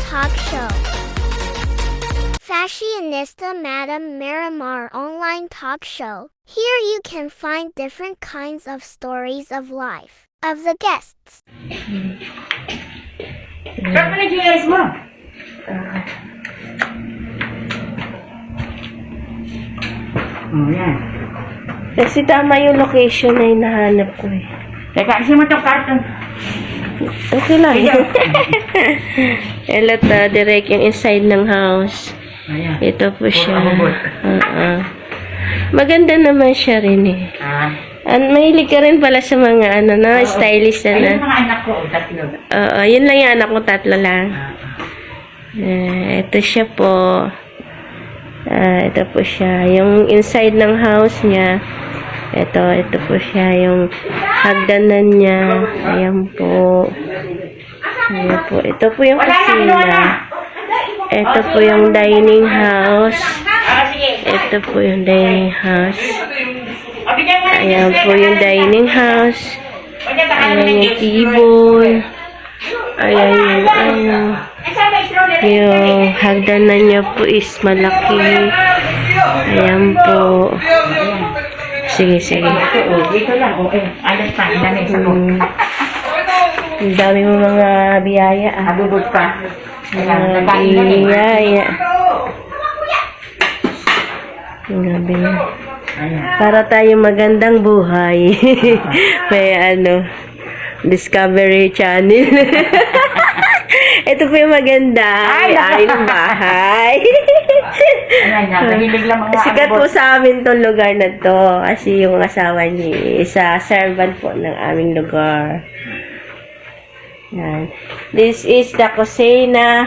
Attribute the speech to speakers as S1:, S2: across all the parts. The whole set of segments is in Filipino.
S1: talk show. Fashionista Madame Miramar online talk show. Here you can find different kinds of stories of life of the guests.
S2: Saan na GS mo? Yan.
S3: Kasi tama yung location na hinahanap ko eh.
S2: Teka, kasi mo itong karton.
S3: Okay lang. Elat direct yung inside ng house.
S2: Ayan.
S3: Ito po siya.
S2: abot.
S3: Maganda naman siya rin eh. Mahilig ka rin pala sa mga stylish na.
S2: Ayun yung mga anak ko, tatlo.
S3: Oo, yun lang yung anak ko, tatlo lang. Ito siya po. Ito po siya. Yung inside ng house niya. Ito po siya. Yung hagdanan niya. Ayan po. Ayan po. Ito po yung kusina. Ito po yung dining house. Ito po yung dining house. Ayan po yung dining house. Ayan yung table. Ayan yung hagdanan niya po is malaki. Ayan po. Sige.
S2: Dito lang, okay. Alas pa, dami sa ko.
S3: Ang dami mo mga biyaya.
S2: Abubot pa.
S3: Mga biyaya. Grabe na. Para tayo magandang buhay. May Discovery Channel. Ito po yung maganda. Ay ng bahay. Sikat po sa amin tong lugar na to. Kasi yung asawa niya, isa servant po ng aming lugar. Yan. This is the kusina.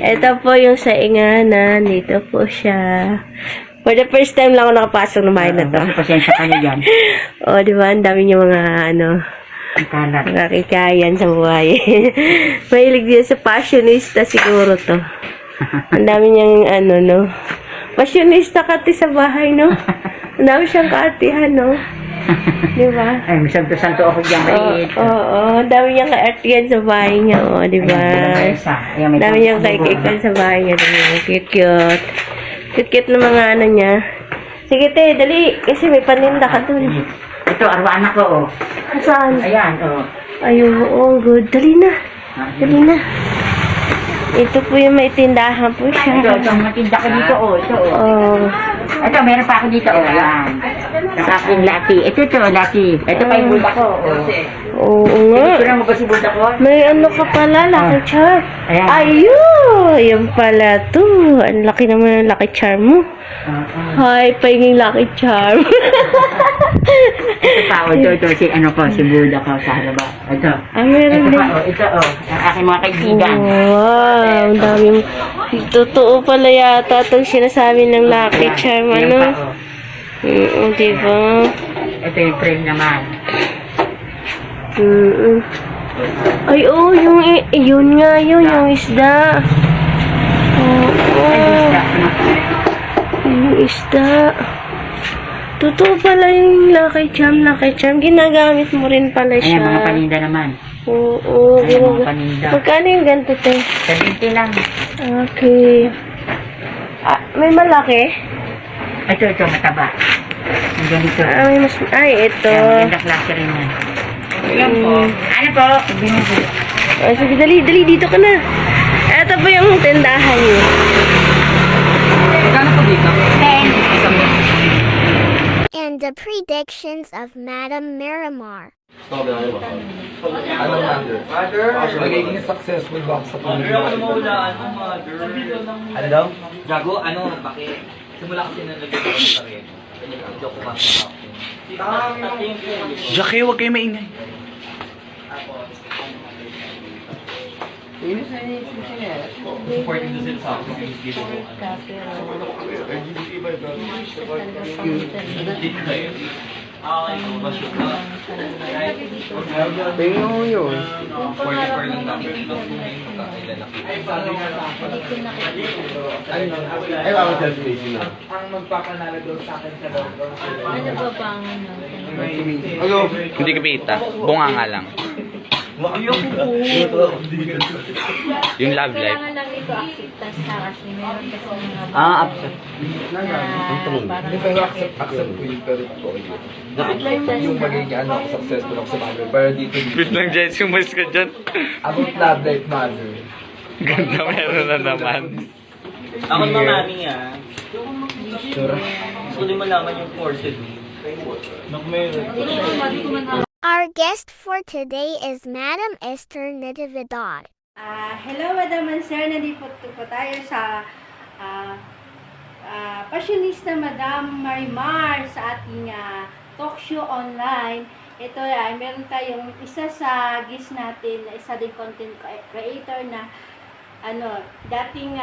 S3: Ito po yung sainganan. Dito po siya. For the first time lang ako nakapasok ng bahay na to.
S2: Pasensya ka niya dyan.
S3: O, di ba? Ang dami niya mga nakakayan sa buhay. Mahilig din sa fashionista siguro to. Ang dami niyang fashionista kati sa bahay, no? Ang dami siyang kaartihan, no? Di ba?
S2: Ay, may santo-santo ako dyan maliit.
S3: Oo. Ang dami niyang kaartihan sa bahay niya, o, di ba? Ang dami niyang kaikikan sa bahay niya. Cute. Cute na mga niya. Sige, te, dali. Kasi may paninda ka dun.
S2: Ito, arwana ko, oh.
S3: Saan?
S2: Ayan, oh.
S3: Ayun, good. Dali na. Ito po yung may tindahan po siya.
S2: Ito, matinda ko dito, oh. Ito, oh.
S3: Oh.
S2: Ito, meron pa ako dito, oh. Ayan. Sa aking lati. Ito, lati. Ito pa yung bulda ko, oh.
S3: Oo nga.
S2: Ito mo ba si bulda ko?
S3: May ka pala, Lucky Charm.
S2: Ayan.
S3: Ayun! Yan pala to. Ang laki naman ng Lucky Charm mo. Hi, pahinging Lucky Charm.
S2: Ito pa, oh. Ito, si bulda ko sa haraba. Ito.
S3: Meron
S2: Ito
S3: din.
S2: pa, oh. Ito, oh. Ang aking mga kaibigan.
S3: Wow, ang daming totoo pala yata itong sinasabi ng Lucky Charm,
S2: Ayan pa, oh.
S3: Diba?
S2: Ito yung frame naman.
S3: Ay, yun nga yun, yung isda. Yung isda. Totoo pala yung Lucky Charm. Ginagamit mo rin pala siya.
S2: Ayan, mga paninda naman.
S3: Oo,
S2: Ayan, mga paninda.
S3: Magkano yung ganito, te?
S2: 70 lang.
S3: Okay. May malaki?
S2: Ito, mataba. Ang ganito.
S3: Ito.
S2: Ayan, maganda klase rin yan. Ano po?
S3: Sige, dali, dito ka na. Ito po yung tindahan niyo.
S2: Magkano po dito? 10.
S1: And the predictions of Madame Miramar.
S4: Anong mother? Magiging successful ba sa pamilya? Ano daw?
S5: Gago, bakit? Simula kasi nalagay ko sa rin. Joke ko kasi.
S4: Jackie, huwag kayo maingay.
S5: Supporting to sila sa akin. Dito ko. Dito kayo. Basyo ka.
S4: Tingnan mo yun.
S5: 44 lang dati. Dito ko ngayon magkakailalaki.
S4: Ay, baka mag-destination na.
S6: Ang magpapanalo daw sa akin sa loob.
S3: Ano ba pang
S4: Hello?
S7: Hindi ka kita. Bunga nga lang.
S5: Yung love life.
S3: Kailangan lang ito acceptance na kasi meron kasi mga
S5: Absent.
S4: Hindi, pero accept ko yun, pero okay yun. Yung magiging ano, successful ako sa mother. Pero dito,
S5: Wait lang, Jess, umalis ka dyan.
S4: about love life mother.
S5: Ganda, meron na naman.
S7: Ako mamami ah.
S4: Sure.
S7: Gusto din malaman yung course eh.
S1: Our guest for today is Madam Esther Natividad.
S8: Hello, Madam and Sir. Nandito po tayo sa Passionista Madam Marimar sa ating talk show online. Ito ay meron tayong isa sa guest natin, na isa din content creator na dating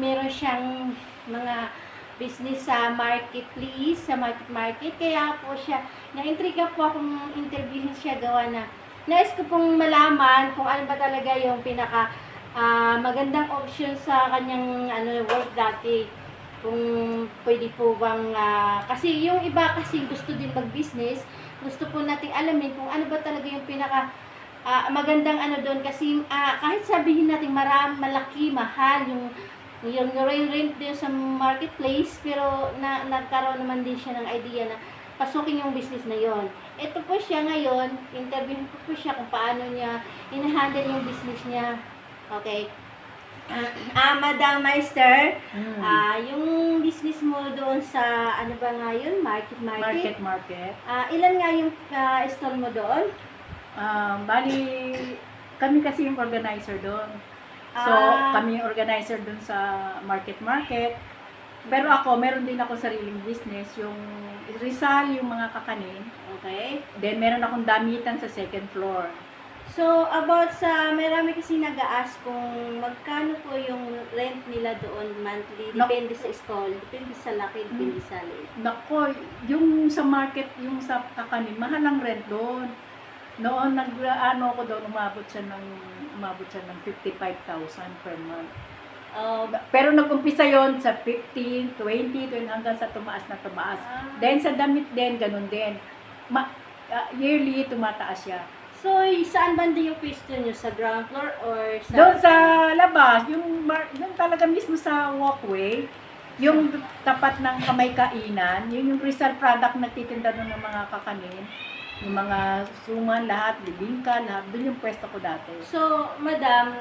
S8: meron siyang mga business sa marketplace, sa market. Kaya po siya, na-intriga po akong interviewin siya gawa na nais ko pong malaman kung ano ba talaga yung pinaka magandang option sa kanyang work dati. Kung pwede po bang, kasi yung iba kasi gusto din mag-business, gusto po nating alamin kung ano ba talaga yung pinaka magandang doon kasi kahit sabihin natin malaki, mahal yung rent din sa marketplace, pero nagkaroon naman din siya ng idea na pasukin yung business na yon. Ito po siya ngayon, interview ko po siya kung paano niya in-handle yung business niya. Okay. Madam Meister, yung business mo doon sa ano ba nga yun? Market. Ilan nga yung store mo doon?
S9: Bali, kami kasi yung organizer doon. So, kami yung organizer doon sa market. Pero ako, meron din ako sariling business, yung Rizal, yung mga kakanin.
S8: Okay.
S9: Then, meron akong damitan sa second floor.
S8: So, about sa, marami kasi nag-a-ask kung magkano po yung rent nila doon monthly. Depende sa stall, depende sa laki, depende sa liit.
S9: Nako, yung sa market, yung sa kakanin, mahal ang rent doon. Noon, ako doon, umabot siya ng 55,000 per month. Pero nag-umpisa yon sa 15, 20, hanggang sa tumaas. Then sa damit din, ganun din. Yearly, tumataas siya.
S8: So, saan banda yung pwesto nyo? Sa ground floor or sa...
S9: Doon sa labas, yung talaga mismo sa walkway, yung tapat ng kamay kainan, yun yung Rizal product nagtitinda doon ng mga kakanin. Yung mga suman, lahat, bibingka, lahat. Doon yung pwesto ko dati.
S8: So, madam,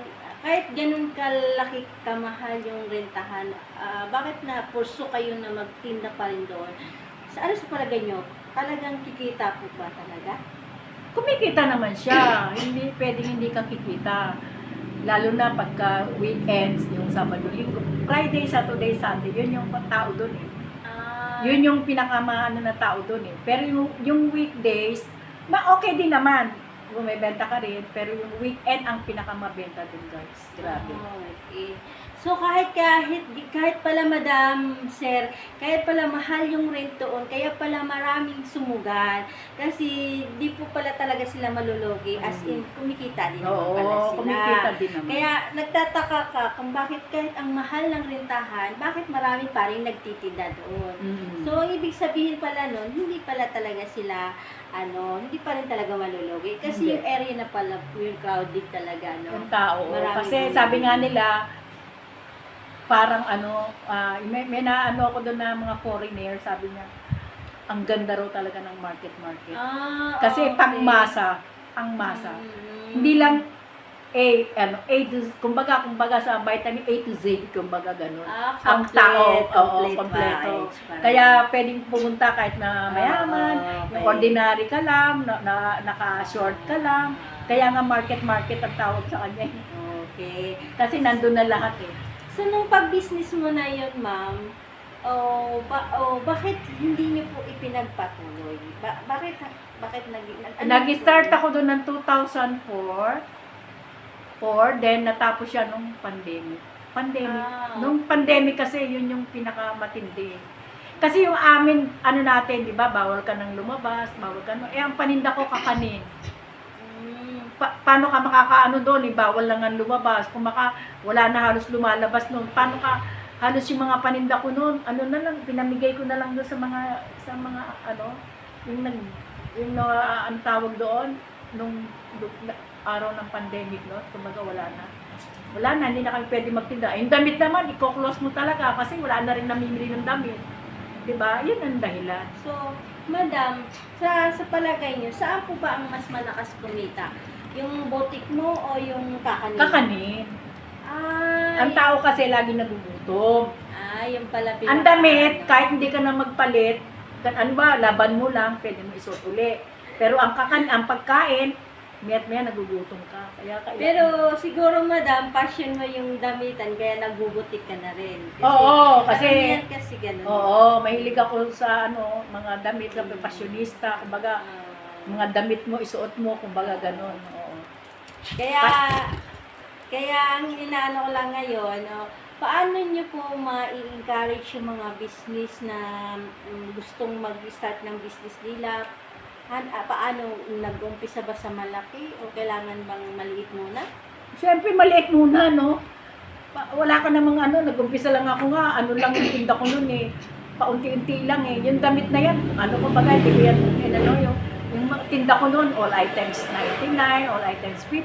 S8: kahit ganun kalaki kamahal yung rentahan, bakit na purso kayo na magtinda pa rin doon? Ano sa palagay nyo? Talagang kikita po ba talaga?
S9: Kumikita naman siya. Hindi pwedeng hindi kang kikita. Lalo na pagka weekends, yung Sabado, Linggo, Friday, Saturday, Sunday, yun yung tao doon eh. Yun yung pinakamaano na tao doon eh. Pero yung weekdays, okay din naman. Bumibenta ka rin, pero yung weekend ang pinakamabenta doon, guys. Grabe.
S8: Okay. So, kahit pala, Madam, Sir, kahit pala mahal yung rent doon, kaya pala maraming sumugal. Kasi di po pala talaga sila malulugi. As in, kumikita din naman pala sila.
S9: Kumikita din naman.
S8: Kaya nagtataka ka kung bakit kahit ang mahal ng rentahan, bakit marami pa rin nagtitinda doon. So, ang ibig sabihin pala nun, hindi pala talaga sila, hindi pa rin talaga malulugi. Kasi yung area na pala, yung crowded talaga, no?
S9: Yung tao. Kasi
S8: Maraming
S9: sabi nga nila, parang may naano ako doon na mga foreigner, sabi niya, ang ganda raw talaga ng market. Kasi
S8: okay.
S9: pangmasa, ang masa. Hindi lang kumbaga sa vitamin A to Z, kumbaga ganun. Ang tao, kompleto. Kaya pwedeng pumunta kahit na mayaman, yung ordinary ka lang, naka-short ka lang. Kaya nga market ang tawag sa kanya.
S8: Okay.
S9: Kasi nandun na lahat eh.
S8: So, nung pag-business mo na yun, ma'am, bakit hindi niyo po ipinagpatuloy? Bakit
S9: Nag-start ako doon ng 2004, then natapos siya nung pandemic. Nung pandemic kasi, yun yung pinakamatindi. Kasi yung amin, natin, di ba, bawal ka nang lumabas, ang paninda ko kakanin. Paano ka makakaano doon, bawal lang ang lumabas. Kung wala na halos lumalabas noon, paano ka, halos yung mga paninda ko noon, pinamigay ko na lang doon sa mga ang tawag doon, nung araw ng pandemic, no? Kumbaga wala na. Wala na, hindi na kami pwede magtinda. Yung damit naman, i-close mo talaga kasi wala na rin namimili ng damit. Diba? Yun ang dahilan.
S8: So, madam, sa palagay niyo, saan po ba ang mas malakas kumita? Yung boutique mo o yung kakanin?
S9: Kakanin.
S8: Ah,
S9: Ang tao kasi lagi nagugutom.
S8: yung pala
S9: Ang damit, kahit hindi ka na magpalit, ano ba, laban mo lang, pwede mo isuot uli. Pero ang pagkain, maya nagugutom ka.
S8: Pero siguro, madam, passion mo yung damitan, kaya nagubutik ka na rin.
S9: Oo, kasi
S8: karamihan kasi ganun.
S9: Oo, mahilig ako sa mga damit, sa fashionista, kumbaga, mga damit mo, isuot mo, kumbaga ganun. Oo.
S8: Kaya ang inaano ko lang ngayon, paano nyo po ma-encourage yung mga business na gustong mag-start ng business nila? Paano, nag-umpisa ba sa malaki o kailangan bang maliit muna?
S9: Siyempre, maliit muna, no? Wala ka namang nag-umpisa lang ako nga, lang yung tinda ko nun eh. Paunti-unti lang eh. Yung damit na yan, kumbaga, hindi ko yan, yung tinda ko nun, all items 99, all items 50.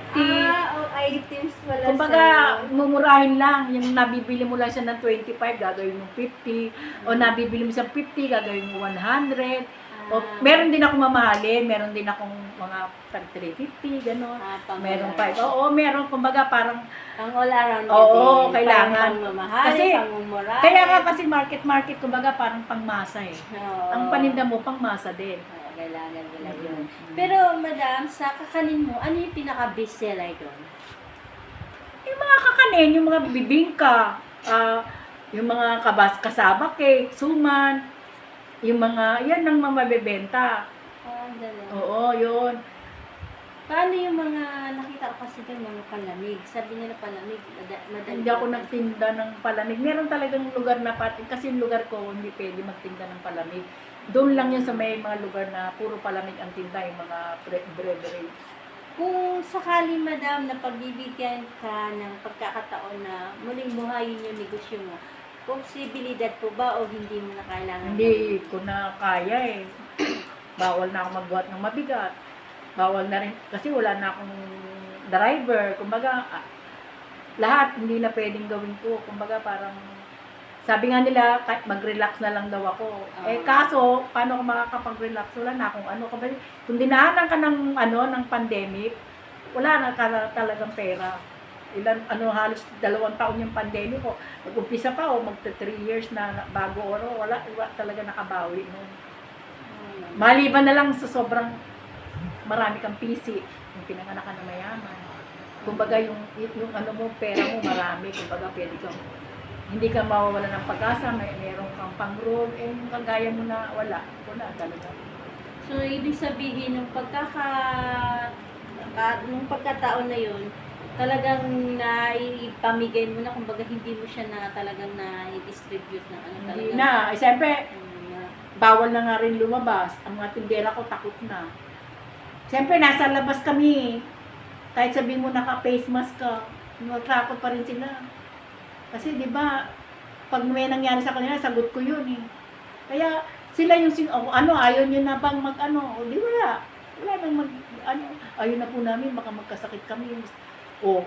S8: All items wala
S9: Kumbaga, mumurahin lang. Yung nabibili mo lang siya ng 25, gagawin mo 50. O nabibili mo siya 50, gagawin mo 100. O, meron din ako mamahalin, meron din akong mga 350, gano'n. Meron pa. Oo, meron. Kumbaga, parang
S8: ang all around.
S9: Oo, kailangan.
S8: Pangmamahal,
S9: Kasi,
S8: pangmumurahin.
S9: kaya nga kasi market, kumbaga parang pangmasa eh.
S8: Oo.
S9: Ang paninda mo, pangmasa din.
S8: Kailangan yun. Pero, madam, sa kakanin mo, ano yung pinaka-best seller doon?
S9: Yung mga kakanin, yung mga bibingka, yung mga kasaba cake, suman, yung mga, yan ang mamabebenta.
S8: Ganun.
S9: Oo, yun.
S8: Paano yung mga nakita ko kasi doon, mga palamig? Sabi nila palamig, madali.
S9: Hindi ako nagtinda ng palamig. Meron talagang lugar na kasi yung lugar ko, hindi pwede magtinda ng palamig. Doon lang yun sa may mga lugar na puro palamig ang tinda, yung mga beverages.
S8: Kung sakali, madam, na pagbibigyan ka ng pagkakataon na muling buhayin yung negosyo mo, posibilidad po ba o hindi mo na kailangan?
S9: Hindi ko na kaya eh. Bawal na ako magbuhat ng mabigat. Bawal na rin, kasi wala na akong driver. Kumbaga, lahat hindi na pwedeng gawin ko. Kumbaga parang, sabi nga nila, mag-relax na lang daw ako. Kaso, paano ako makakapag-relax? Wala na akong kung dinahanan ka ng pandemic, wala na talagang pera. Halos 2 taon yung pandemic ko. Nag-umpisa pa magta 3 years na bago wala talaga nakabawi noon. Maliban na lang sa sobrang marami kang PC, yung pinanganak ka na mayaman. Kumbaga yung pera mo marami, kumbaga pwede kang hindi ka mawawala ng pag-asa, meron kang pang-roll, yung kagaya mo na wala talaga.
S8: So, ibig sabihin, nung pagkataon na yun, talagang naipamigay mo na, kumbaga hindi mo siya na talagang na-distribute na
S9: Hindi na. Siyempre, bawal na nga rin lumabas. Ang mga tindera ko takot na. Siyempre, nasa labas kami. Kahit sabihin mo naka-face mask ka, natakot pa rin sila. Kasi di ba pag may nangyari sa kanila, sagot ko yun eh. Kaya sila yung ayaw nyo na bang di wala. Wala nang ayaw na po namin, baka magkasakit kami.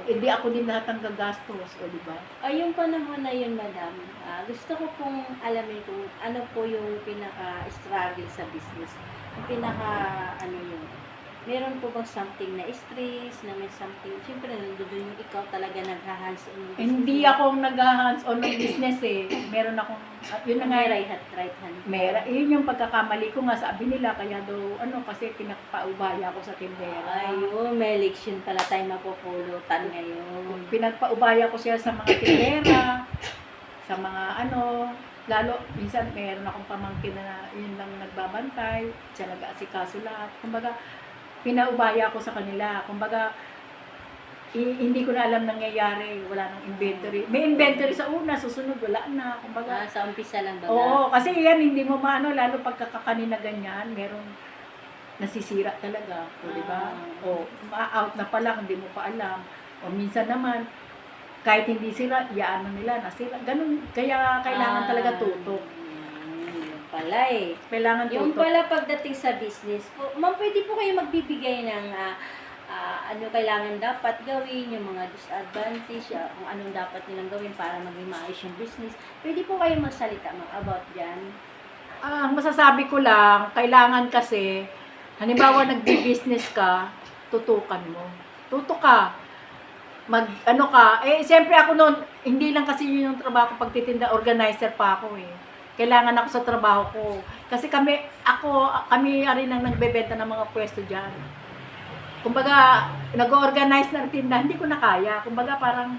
S9: Hindi ako din lahat ang gagastos, di ba?
S8: Yung panahon na yun, madam, gusto ko pong alamin kung ano po yung pinaka-struggle sa business. Yung yun. Meron po bang something na stress, na may something, siyempre nandun yung ikaw talaga nag-hands-on ng business?
S9: Hindi ako nag-hands-on ng business eh. Meron akong, yun na nga.
S8: Right hand.
S9: Yun yung pagkakamali ko nga, sabi nila, kaya daw, kasi pinagpaubaya ako sa tindera.
S8: Ayun, may election pala tayo mapupulutan ngayon.
S9: Pinagpaubaya ko siya sa mga tindera, sa mga lalo, minsan meron akong pamangkin na yun lang nagbabantay, siya nag-aasikaso lahat. Kumbaga, pinaubaya ko sa kanila. Kumbaga, hindi ko na alam nangyayari. Wala nang inventory. May inventory sa una, susunod, wala na. Kumbaga,
S8: Sa umpisa lang ba?
S9: oo, kasi yan, hindi mo lalo pagkakakanin na ganyan, meron nasisira talaga. Di ba? Ma-out na pala, hindi mo pa alam. O minsan naman, kahit hindi sira, iyaan nila, nasira. Ganun, kaya kailangan talaga tutok.
S8: pala eh.
S9: Kailangan
S8: Yung
S9: tutok.
S8: pala pagdating sa business, ma'am, pwede po kayo magbibigay ng ano kailangan dapat gawin, yung mga disadvantage, kung anong dapat nilang gawin para maging maayos yung business. Pwede po kayo magsalita ma'am about dyan.
S9: Ang masasabi ko lang, kailangan kasi, halimbawa nagbi-business ka, tutukan mo. Tutok ka. Ano ka, siyempre ako noon, hindi lang kasi yun yung trabaho ko, pagtitinda, organizer pa ako eh. Kailangan ako sa trabaho ko. Kasi kami rin ang nagbebenta ng mga pwesto dyan. Kumbaga, nag-organize ng tinda, hindi ko na kaya. Kumbaga, parang,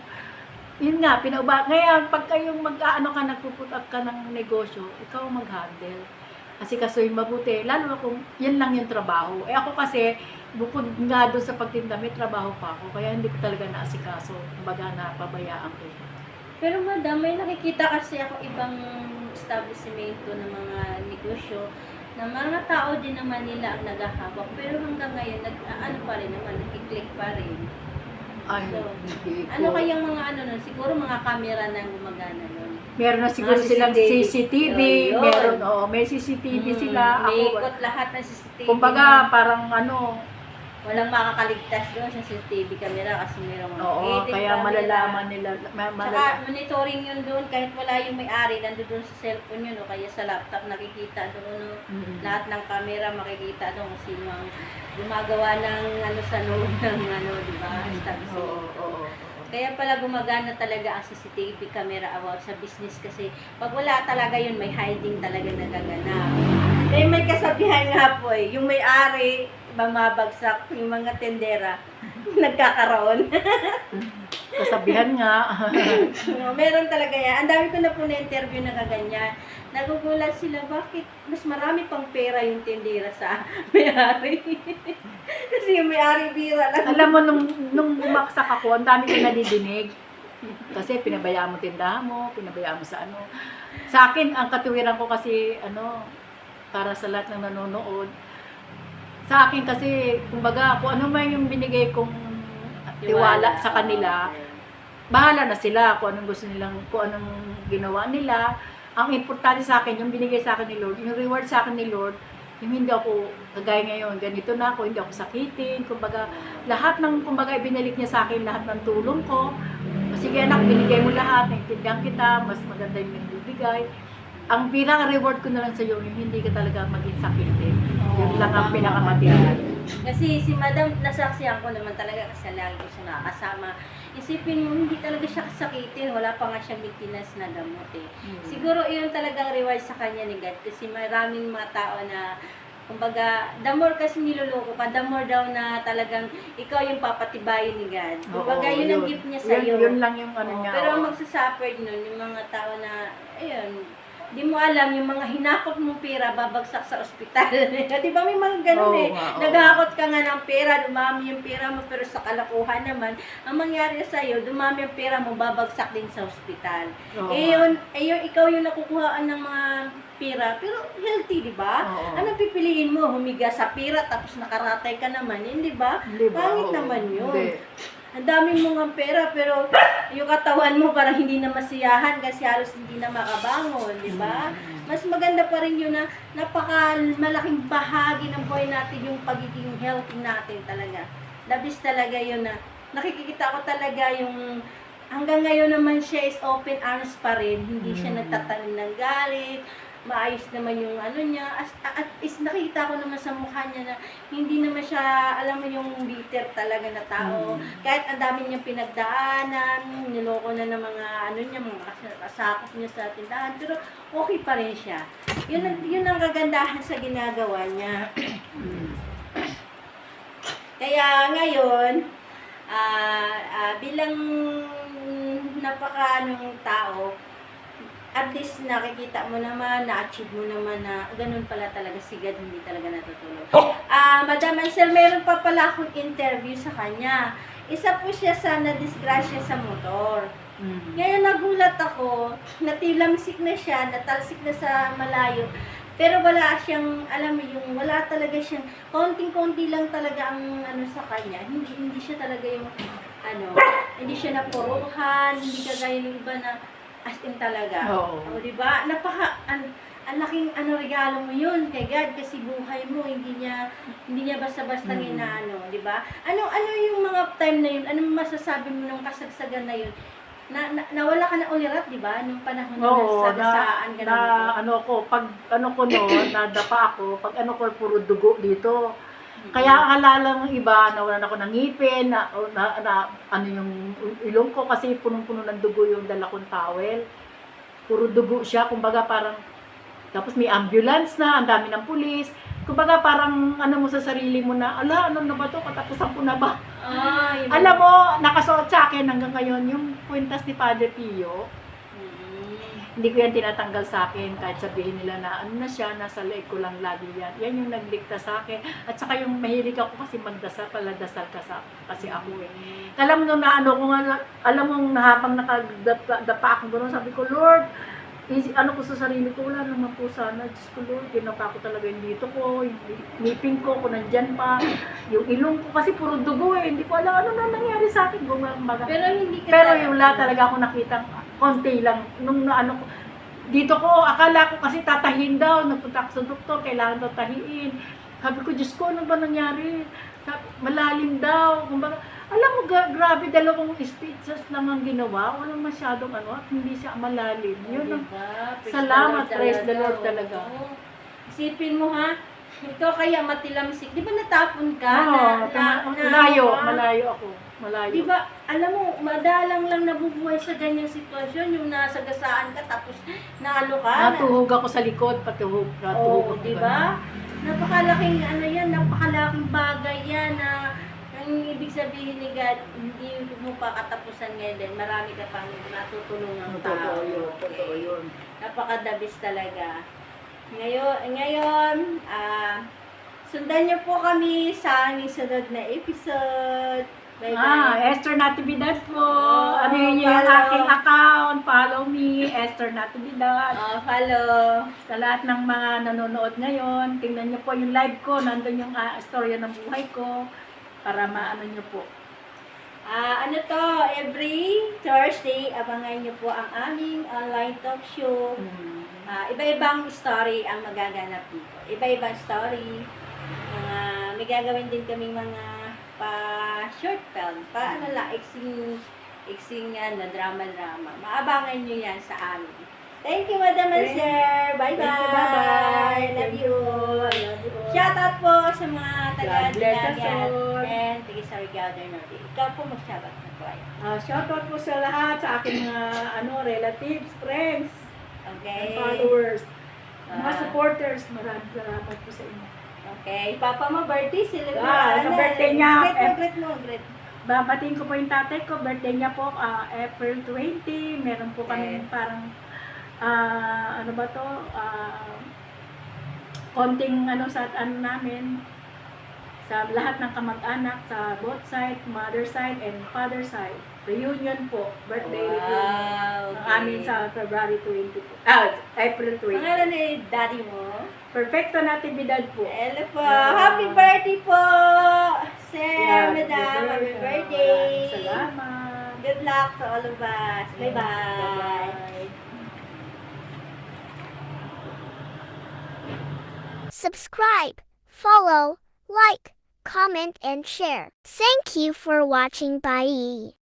S9: yun nga, ngayon, pag kayong nagpuput up ka ng negosyo, ikaw mag-handle. Kasi kasuhin mabuti, lalo na kung yan lang yung trabaho. Ako kasi, bukod nga doon sa pagtinda, may trabaho pa ako, kaya hindi ko talaga naasikaso. Kumbaga, napabayaan ko.
S8: Pero madam, may nakikita kasi ako ibang establishmento ng mga negosyo na mga tao din naman nila ang naghahawak. Pero hanggang ngayon, ano pa rin naman, nakiklik pa rin.
S9: Ay,
S8: So,
S9: hindi ko.
S8: ano kayang mga nun? Siguro mga camera na gumagana nun.
S9: Meron na siguro
S8: Mga
S9: silang
S8: CCTV.
S9: CCTV,
S8: Yun.
S9: meron, may CCTV sila.
S8: May
S9: Ako,
S8: ikot lahat ng CCTV.
S9: kumbaga, parang
S8: walang makakaligtas doon sa CCTV camera kasi merong
S9: kaya malalaman nila.
S8: Saka monitoring yun doon kahit wala yung may-ari, nandun doon sa cellphone yun o kaya sa laptop nakikita doon. Lahat ng camera makikita doon kung sino ang gumagawa ng sa loob ng di ba? Kaya pala gumagana talaga ang CCTV camera about sa business kasi pag wala talaga yun, may hiding talaga nagaganap. Kaya may kasabihan nga po yung may-ari, bumabagsak, yung mga tendera, nagkakaroon.
S9: Kasabihan nga.
S8: Meron talaga yan. Ang dami ko na po na-interview na kaganyan. Nagugulat sila, bakit mas marami pang pera yung tendera sa may-ari? Kasi yung may-ari bira lang.
S9: Alam mo, nung bumaksak ako, ang dami ko nadidinig. Kasi pinabayaan mo tindahan mo, pinabayaan mo sa ano. Sa akin, ang katuwiran ko kasi, para sa lahat ng nanonood, sa akin kasi, kumbaga, kung ano man yung binigay kong tiwala sa kanila, bahala na sila kung anong gusto nilang, kung anong ginawa nila. Ang importante sa akin, yung binigay sa akin ni Lord, yung reward sa akin ni Lord, yung hindi ako, kagaya ngayon, ganito na ako, hindi ako sakitin, kumbaga, lahat ng, kumbaga, ibinalik niya sa akin, lahat ng tulong ko. Sige anak, binigay mo lahat, naintindihan kita, mas maganda yung bibigay. Ang bilang reward ko na lang sa iyo, yung hindi ka talaga maging sakitin. Yun lang ang pinakamatindi.
S8: Kasi si Madam, nasaksihan ko naman talaga kasi lagi ko siya nakakasama. Isipin mo, hindi talaga siya kasakitin. Wala pa nga siyang maintenance na gamot eh. Siguro yun talagang reward sa kanya ni God. Kasi maraming mga tao na, kumbaga, the more kasi niloloko ka, the more daw na talagang ikaw yung papatibayin ni God. Kumbaga, yun ang gift niya sa'yo.
S9: Yun lang yung niya.
S8: Pero ang magsasuffer nun, yung mga tao na, ayun, di mo alam, yung mga hinakot mong pera, babagsak sa ospital. Di ba may mga ganun Naghakot ka nga ng pera, dumami yung pera mo, pero sa kalakuhan naman, ang mangyari sa'yo, dumami yung pera mo, babagsak din sa ospital. Ikaw yung nakukuhaan ng mga pera, pero healthy, di ba? Anong pipiliin mo? Humiga sa pera, tapos nakaratay ka naman, hindi ba? Pangit naman yun. Ang dami mong ang pera, pero yung katawan mo parang hindi na masiyahan kasi halos hindi na makabangon, di ba? Mas maganda pa rin yun na napaka-malaking bahagi ng buhay natin yung pagiging healthy natin talaga. Labis talaga yun na nakikita ko talaga yung hanggang ngayon naman siya is open arms pa rin. Hindi siya nagtatanim ng galit. Maayos naman yung niya. At is nakita ko naman sa mukha niya na hindi naman siya, alam mo yung bitter talaga na tao. Kahit ang dami niyang pinagdaanan, niloko na ng mga niya, mga kasakop niya sa tindahan, pero okay pa rin siya. Yun ang kagandahan sa ginagawa niya. Kaya ngayon, bilang napaka tao, at least nakikita mo naman, na-achieve mo naman na ganun pala talaga si God, hindi talaga natutulog. Madam Ansel, meron pa pala akong interview sa kanya. Isa po siya sa nadisgrasya sa motor. Ngayon nagulat ako, natilamsik na siya, natalsik na sa malayo. Pero wala siyang, alam mo yung, wala talaga siyang, konting-konti lang talaga ang sa kanya. Hindi siya talaga yung, hindi siya napuruhan, hindi kagaya ng iba na, as in talaga. O, diba? ang laking regalo mo yun kay God kasi buhay mo, hindi niya basta-basta inaano, di ba? Ano yung mga time na yun? Anong masasabi mo nung kasagsagan na yun? Nawala ka na ulirat, di ba? Nung panahon na nasagasaan ka
S9: pag nadapa ako, pag puro dugo dito. Kaya akala ng iba, nawalan ako ng ngipin, yung ilong ko kasi punong-puno ng dugo yung dala kong towel. Puro dugo siya, kumbaga parang, tapos may ambulance na, ang dami ng pulis. Kumbaga parang mo sa sarili mo na, ano na ba to, katapusan ko na ba? Alam mo, nakasuot sa akin hanggang ngayon yung kwintas ni Padre Pio. Hindi ko yan tinatanggal sa akin kahit sabihin nila na ano na siya, nasa leeg ko lang lagi yan. Yan yung nagligtas sa akin. At saka yung mahilig ako kasi magdasal, paladasal kasi ako eh. Alam mo na alam mo habang nakadapa ako doon, sabi ko, Lord, ko sa sarili ko, wala naman po sana. Diyos ko, Lord, ginapa ko talaga yung dito ko, yung ngipin ko, kung nandyan pa, yung ilong ko, kasi puro dugo eh. Hindi ko alam ano na nangyari sa akin. Pero yung lahat talaga ako nakita, konti lang. Nung ko, dito ko, akala ko kasi tatahin daw, nagpunta ako sa doktor, kailangan daw tahiin. Sabi ko, Diyos ko, ano ba nangyari? Malalim daw. Kumbaga, alam mo, grabe, 2 stitches lang ang ginawa. Walang masyadong at hindi siya malalim. Yun ang salamat, praise the Lord talaga.
S8: Isipin mo ha, ito kaya matilamsik. Di ba natapon ka?
S9: Malayo ako. Malayo.
S8: Di ba, alam mo, madalang lang nabubuhay sa ganyang sitwasyon, yung nasagasaan ka, tapos naalo ka.
S9: Natuhog ako sa likod, natuhog
S8: di ba? Napakalaking napakalaking bagay yan na ang ibig sabihin ni God, hindi mo pa katapusan ngayon din. Marami ka pang natutulungang tao.
S9: Totoo yun.
S8: Napakadabis talaga. Ngayon, sundan niyo po kami sa aming sunod na episode. Bye-bye.
S9: Esther Natividad po. Ano yun yung aking account? Follow me, Esther Natividad.
S8: Follow.
S9: Sa lahat ng mga nanonood ngayon, tingnan niyo po yung live ko. Nandun yung storya ng buhay ko. Para maano niyo po.
S8: Every Thursday, abangan niyo po ang aming online talk show. Iba-ibang story ang magaganap dito. Iba-ibang story. May gagawin din kaming mga short film, drama. Maabangan nyo yan sa amin. Thank you, Madam and Sir. Bye-bye. Love you. Shoutout po sa mga taga-Dinagat and taga-Sarigao Norte. Ikaw po mag-shoutout na po.
S9: Shoutout po sa lahat, sa aking mga relatives, friends,
S8: and
S9: followers, mga supporters. Maraming salamat po sa inyo.
S8: Okay, Papa mo birthday, celebrate.
S9: Sa birthday niya.
S8: Great.
S9: Babatiin ko po yung tatay ko. Birthday niya po, April 20. Meron po kami parang, konting sa namin. Sa lahat ng kamag-anak, sa both side, mother side, and father side. Reunion po. Birthday reunion. Ng amin sa February 20 po. April 20.
S8: Pangalan ni daddy mo?
S9: Perfecto Natividad po.
S8: Hello po. Happy birthday po, Sir, Madam. Happy birthday.
S9: Salamat.
S8: Good luck to all of us. Bye-bye.
S1: Subscribe, follow, like, comment, and share. Thank you for watching. Bye.